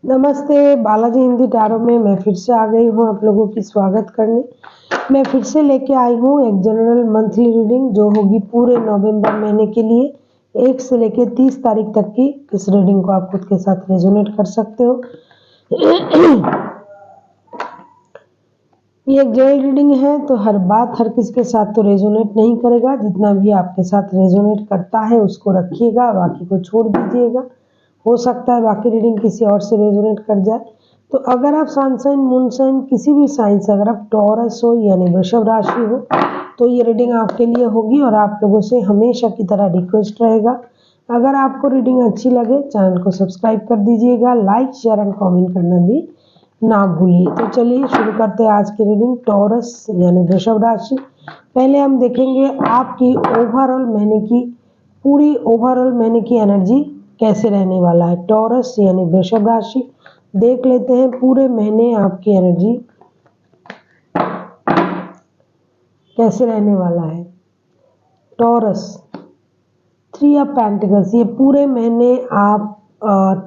नमस्ते, बालाजी हिंदी टैरो में मैं फिर से आ गई हूँ आप लोगों की स्वागत करने। मैं फिर से लेके आई हूँ एक जनरल मंथली रीडिंग जो होगी पूरे नवंबर महीने के लिए 1 से लेके 30 तारीख तक की। इस रीडिंग को आप खुद के साथ रेजोनेट कर सकते हो। ये एक जनरल रीडिंग है तो हर बात हर किसी के साथ तो रेजोनेट नहीं करेगा। जितना भी आपके साथ रेजोनेट करता है उसको रखिएगा, बाकी को छोड़ दीजिएगा। हो सकता है बाकी रीडिंग किसी और से रेजोनेट कर जाए। तो अगर आप सन साइन, मून साइन, किसी भी साइन से अगर आप टॉरस हो यानी वृषभ राशि हो तो ये रीडिंग आपके लिए होगी। और आप लोगों से हमेशा की तरह रिक्वेस्ट रहेगा, अगर आपको रीडिंग अच्छी लगे चैनल को सब्सक्राइब कर दीजिएगा, लाइक शेयर एंड कमेंट करना भी ना भूलिए। तो चलिए शुरू करते हैं आज की रीडिंग। टॉरस यानी वृषभ राशि, पहले हम देखेंगे आपकी ओवरऑल महीने की पूरी ओवरऑल महीने की एनर्जी कैसे रहने वाला है। टॉरस यानी वृषभ राशि, देख लेते हैं पूरे महीने आपकी एनर्जी कैसे रहने वाला है। टॉरस 3 ऑफ पेंटिकल्स, ये पूरे महीने आप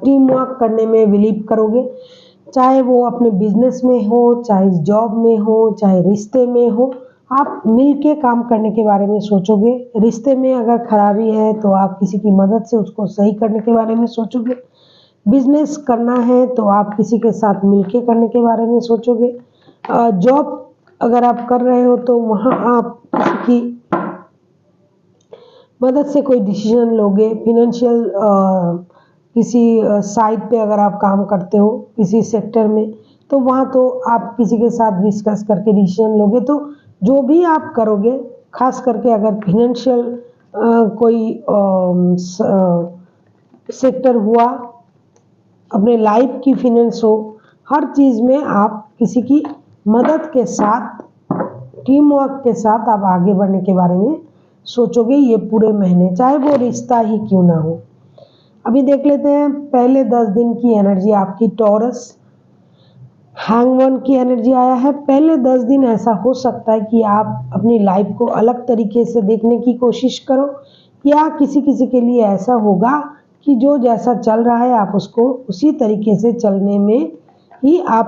टीम वर्क करने में बिलीव करोगे, चाहे वो अपने बिजनेस में हो, चाहे जॉब में हो, चाहे रिश्ते में हो। आप मिलके काम करने के बारे में सोचोगे। रिश्ते में अगर खराबी है तो आप किसी की मदद से उसको सही करने के बारे में सोचोगे। बिजनेस करना है तो आप किसी के साथ मिलके करने के बारे में सोचोगे। जॉब अगर आप कर रहे हो तो वहाँ आप किसी की मदद से कोई डिसीजन लोगे। फिनेंशियल किसी साइट पे अगर आप काम करते हो किसी सेक्टर में तो वहाँ तो आप किसी के साथ डिस्कस करके डिसीजन लोगे। तो जो भी आप करोगे, खास करके अगर फिनेंशियल कोई सेक्टर हुआ, अपने लाइफ की फिनेंस हो, हर चीज़ में आप किसी की मदद के साथ, टीम वर्क के साथ आप आगे बढ़ने के बारे में सोचोगे ये पूरे महीने, चाहे वो रिश्ता ही क्यों ना हो। अभी देख लेते हैं पहले 10 दिन की एनर्जी आपकी। टॉरस हैंगमैन की एनर्जी आया है। पहले 10 दिन ऐसा हो सकता है कि आप अपनी लाइफ को अलग तरीके से देखने की कोशिश करो, या किसी किसी के लिए ऐसा होगा कि जो जैसा चल रहा है आप उसको उसी तरीके से चलने में ही आप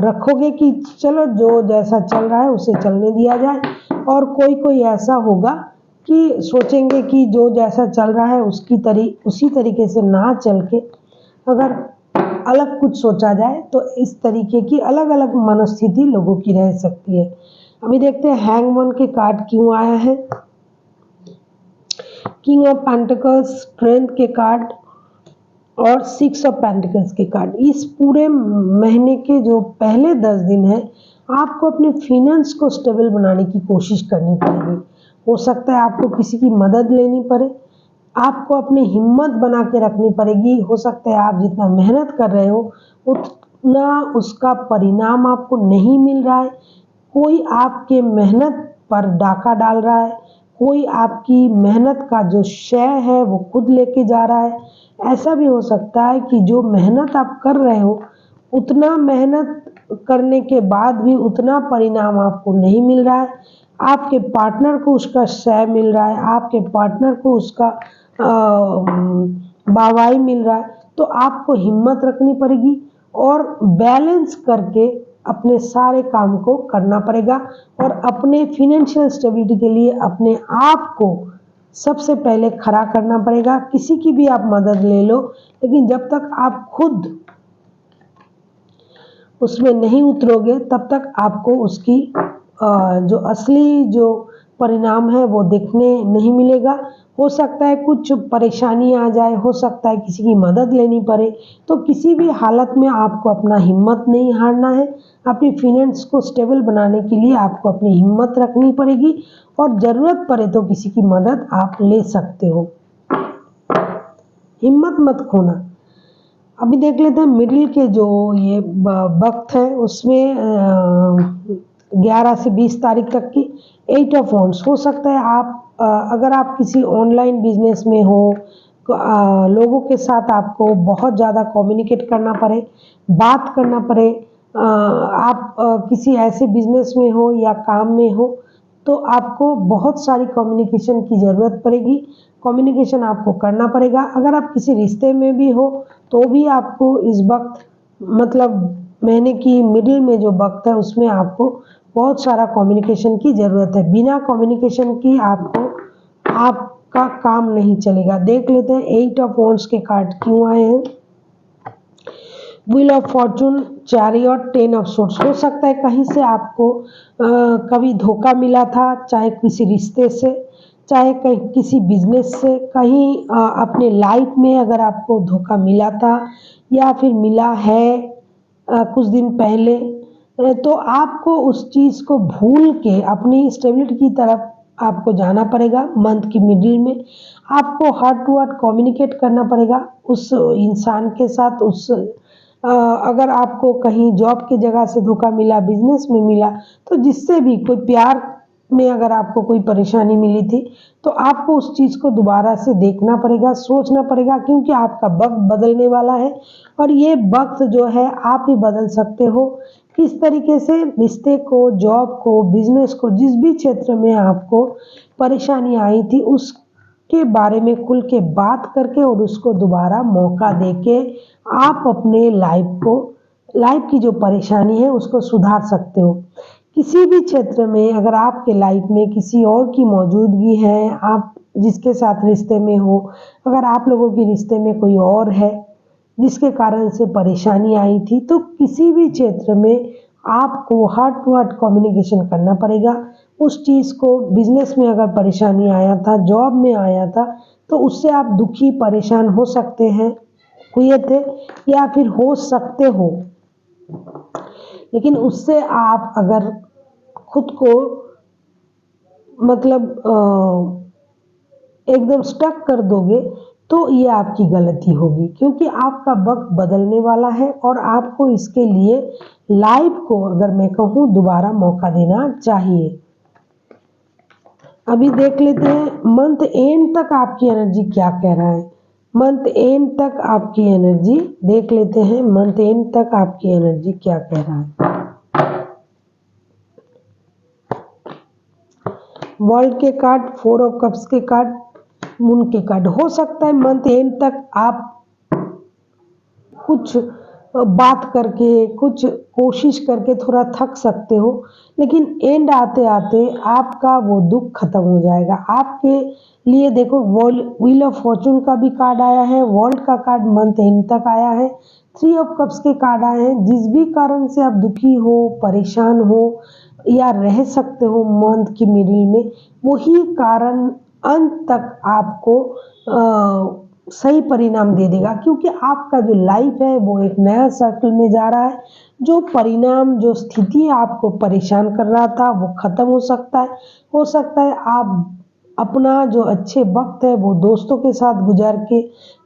रखोगे कि चलो जो जैसा चल रहा है उसे चलने दिया जाए। और कोई ऐसा होगा कि सोचेंगे कि जो जैसा चल रहा है उसी तरीके से ना चल के अगर अलग कुछ सोचा जाए तो इस तरीके की अलग अलग मनोस्थिति लोगों की रह सकती है। अभी देखते हैं हैंगमैन के कार्ड क्यों आया है। किंग ऑफ पेंटिकल्स, स्ट्रेंथ के कार्ड और 6 ऑफ पेंटिकल्स के कार्ड। इस पूरे महीने के जो पहले 10 दिन है आपको अपने फिनेंस को स्टेबल बनाने की कोशिश करनी पड़ेगी। हो सकता है आपको किसी की मदद लेनी पड़े, आपको अपनी हिम्मत बना के रखनी पड़ेगी। हो सकता है आप जितना मेहनत कर रहे हो उतना उसका परिणाम आपको नहीं मिल रहा है। कोई आपके मेहनत पर डाका डाल रहा है, कोई आपकी मेहनत का जो श्रेय है वो खुद लेके जा रहा है। ऐसा भी हो सकता है कि जो मेहनत आप कर रहे हो उतना मेहनत करने के बाद भी उतना परिणाम आपको नहीं मिल रहा है। आपके पार्टनर को उसका श्रेय मिल रहा है, आपके पार्टनर को उसका वाहवाही मिल रहा है। तो आपको हिम्मत रखनी पड़ेगी और बैलेंस करके अपने सारे काम को करना पड़ेगा। और अपने फिनेंशियल स्टेबिलिटी के लिए अपने आप को सबसे पहले खड़ा करना पड़ेगा। किसी की भी आप मदद ले लो, लेकिन जब तक आप खुद उसमें नहीं उतरोगे तब तक आपको उसकी जो असली जो परिणाम है वो देखने नहीं मिलेगा। हो सकता है कुछ परेशानी आ जाए, हो सकता है किसी की मदद लेनी पड़े, तो किसी भी हालत में आपको अपना हिम्मत नहीं हारना है। अपनी फिनेंस को स्टेबल बनाने के लिए आपको अपनी हिम्मत रखनी पड़ेगी और ज़रूरत पड़े तो किसी की मदद आप ले सकते हो। हिम्मत मत खोना। अभी देख लेते हैं मिडिल के जो ये वक्त है उसमें 11 से 20 तारीख तक की 8 ऑफ वॉन्ड्स। हो सकता है आप अगर आप किसी ऑनलाइन बिजनेस में हो, लोगों के साथ आपको बहुत ज़्यादा कम्युनिकेट करना पड़े, बात करना पड़े, आप किसी ऐसे बिजनेस में हो या काम में हो तो आपको बहुत सारी कम्युनिकेशन की ज़रूरत पड़ेगी। कम्युनिकेशन आपको करना पड़ेगा। अगर आप किसी रिश्ते में भी हो तो भी आपको इस वक्त मतलब महीने की मिडिल में जो वक्त है उसमें आपको बहुत सारा कम्युनिकेशन की ज़रूरत है। बिना कम्युनिकेशन की आपका काम नहीं चलेगा। देख लेते हैं 8 ऑफ वॉन्ड्स के कार्ड क्यों आए हैं। Wheel of Fortune, chariot, 10 of swords. हो सकता है कहीं से आपको कभी धोखा मिला था, चाहे किसी रिश्ते से, चाहे कहीं किसी बिजनेस से, कहीं अपने लाइफ में अगर आपको धोखा मिला था या फिर मिला है कुछ दिन पहले, तो आपको उस चीज़ को भूल के अपनी स्टेबिलिटी की तरफ आपको जाना पड़ेगा। मंथ की मिडिल में आपको हार्ट टू हार्ट कम्युनिकेट करना पड़ेगा उस इंसान के साथ। अगर आपको कहीं जॉब की जगह से धोखा मिला, बिजनेस में मिला, तो जिससे भी कोई प्यार में अगर आपको कोई परेशानी मिली थी तो आपको उस चीज़ को दोबारा से देखना पड़ेगा, सोचना पड़ेगा, क्योंकि आपका वक्त बदलने वाला है और ये वक्त जो है आप ही बदल सकते हो। किस तरीके से रिश्ते को, जॉब को, बिजनेस को, जिस भी क्षेत्र में आपको परेशानी आई थी उसके बारे में खुल के बात करके और उसको दोबारा मौका देके आप अपने लाइफ की जो परेशानी है उसको सुधार सकते हो। किसी भी क्षेत्र में अगर आपके लाइफ में किसी और की मौजूदगी है, आप जिसके साथ रिश्ते में हो, अगर आप लोगों के रिश्ते में कोई और है जिसके कारण से परेशानी आई थी, तो किसी भी क्षेत्र में आपको हार्ट टू हार्ट कम्युनिकेशन करना पड़ेगा। उस चीज़ को बिजनेस में अगर परेशानी आया था, जॉब में आया था, तो उससे आप दुखी परेशान हो सकते हैं, हुए थे या फिर हो सकते हो, लेकिन उससे आप अगर खुद को मतलब एकदम स्टक कर दोगे तो ये आपकी गलती होगी, क्योंकि आपका वक्त बदलने वाला है और आपको इसके लिए लाइफ को, अगर मैं कहूँ, दोबारा मौका देना चाहिए। अभी देख लेते हैं मंथ एंड तक आपकी एनर्जी क्या कह रहा है। मंथ एंड तक आपकी एनर्जी देख लेते हैं, मंथ एंड तक आपकी एनर्जी क्या कह रहा है। वर्ल्ड के कार्ड, 4 ऑफ कप्स के कार्ड, मून के कार्ड। हो सकता है मंथ एंड तक आप कुछ बात करके, कुछ कोशिश करके थोड़ा थक सकते हो, लेकिन एंड आते आते आपका वो दुख खत्म हो जाएगा। आपके लिए देखो, व्हील ऑफ फॉर्चून का भी कार्ड आया है, वर्ल्ड का कार्ड मंथ एंड तक आया है, 3 ऑफ कप्स के कार्ड आए हैं। जिस भी कारण से आप दुखी हो, परेशान हो या रह सकते हो मंथ की मिडिल में, वही कारण अंत तक आपको सही परिणाम दे देगा, क्योंकि आपका जो लाइफ है वो एक नया सर्कल में जा रहा है। जो परिणाम, जो स्थिति आपको परेशान कर रहा था वो खत्म हो सकता है। हो सकता है आप अपना जो अच्छे वक्त है वो दोस्तों के साथ गुजार के,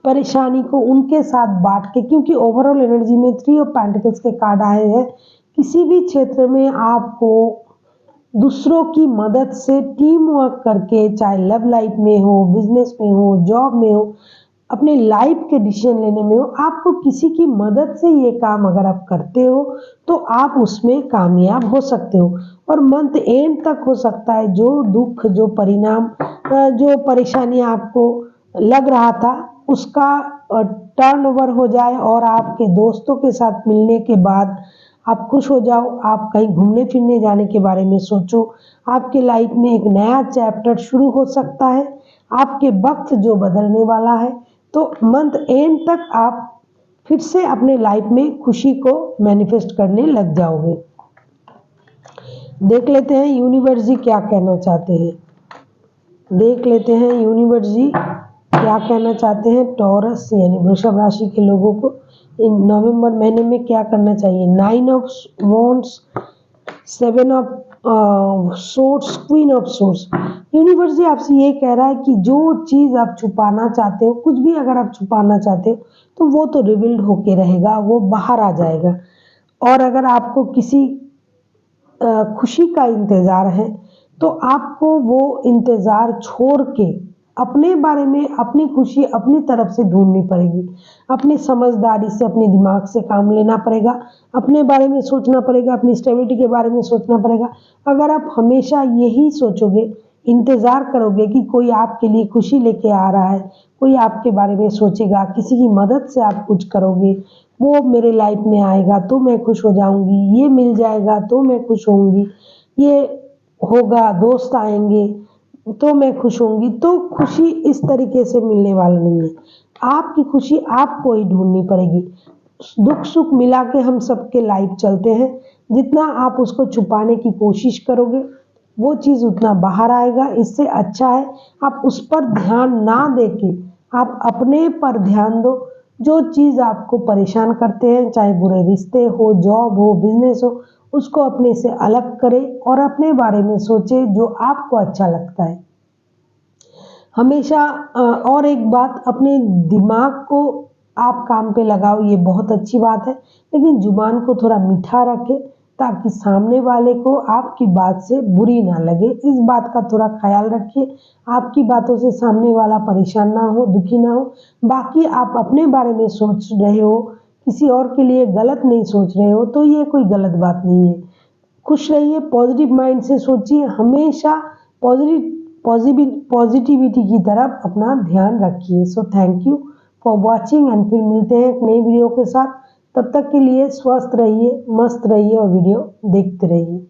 परेशानी को उनके साथ बांट के, क्योंकि ओवरऑल एनर्जी में 3 ऑफ पेंटिकल्स के कार्ड आए हैं। किसी भी क्षेत्र में आपको दूसरों की मदद से टीम वर्क करके, चाहे लव लाइफ में हो, बिजनेस में हो, जॉब में हो, अपने लाइफ के डिसीजन लेने में हो, आपको किसी की मदद से ये काम अगर आप करते हो तो आप उसमें कामयाब हो सकते हो। और मंथ एंड तक हो सकता है जो दुख, जो परिणाम, जो परेशानी आपको लग रहा था उसका टर्न ओवर हो जाए और आपके दोस्तों के साथ मिलने के बाद आप खुश हो जाओ। आप कहीं घूमने फिरने जाने के बारे में सोचो। आपके लाइफ में एक नया चैप्टर शुरू हो सकता है। आपके वक्त जो बदलने वाला है, तो मंथ एंड तक आप फिर से अपने लाइफ में खुशी को मैनिफेस्ट करने लग जाओगे। देख लेते हैं यूनिवर्स जी क्या कहना चाहते हैं। देख लेते हैं यूनिवर्स जी क्या कहना चाहते हैं टॉरस यानी वृषभ राशि के लोगों को इन नवंबर महीने में क्या करना चाहिए। 9 of wands, 7 of swords, queen of swords. Universe ji आपसे ये कह रहा है कि जो चीज़ आप छुपाना चाहते हो, कुछ भी अगर आप छुपाना चाहते हो तो वो तो रिवील्ड होके रहेगा, वो बाहर आ जाएगा। और अगर आपको किसी खुशी का इंतज़ार है तो आपको वो इंतज़ार छोड़ के अपने बारे में, अपनी खुशी अपनी तरफ से ढूंढनी पड़ेगी। अपनी समझदारी से, अपने दिमाग से काम लेना पड़ेगा, अपने बारे में सोचना पड़ेगा, अपनी स्टेबिलिटी के बारे में सोचना पड़ेगा। अगर आप हमेशा यही सोचोगे इंतज़ार करोगे कि कोई आपके लिए खुशी लेके आ रहा है, कोई आपके बारे में सोचेगा, किसी की मदद से आप कुछ करोगे, वो मेरे लाइफ में आएगा तो मैं खुश हो जाऊँगी, ये मिल जाएगा तो मैं खुश होऊँगी, ये होगा, दोस्त आएँगे तो मैं खुश होऊँगी। तो खुशी इस तरीके से मिलने वाला नहीं है। आपकी खुशी आपको ही ढूँढनी पड़ेगी। दुख-सुख मिला के हम सबके लाइफ चलते हैं। जितना आप उसको छुपाने की कोशिश करोगे, वो चीज़ उतना बाहर आएगा। इससे अच्छा है आप उस पर ध्यान ना देके आप अपने पर ध्यान दो। जो चीज़ आपको परेशान करते हैं, चाहे बुरे रिश्ते हो, जॉब हो, बिज़नेस हो, उसको अपने से अलग करें और अपने बारे में सोचें जो आपको अच्छा लगता है। हमेशा और एक बात, अपने दिमाग को आप काम पे लगाओ, ये बहुत अच्छी बात है, लेकिन ज़ुबान को थोड़ा मीठा रखें ताकि सामने वाले को आपकी बात से बुरी ना लगे। इस बात का थोड़ा ख़्याल रखिए, आपकी बातों से सामने वाला परेशान ना हो, दुखी ना हो। बाकी आप अपने बारे में सोच रहे हो, किसी और के लिए गलत नहीं सोच रहे हो, तो ये कोई गलत बात नहीं है। खुश रहिए, पॉजिटिव माइंड से सोचिए, हमेशा पॉजिटिविटी की तरफ अपना ध्यान रखिए। So thank you for watching and फिर मिलते हैं एक नई वीडियो के साथ। तब तक के लिए स्वस्थ रहिए, मस्त रहिए और वीडियो देखते रहिए।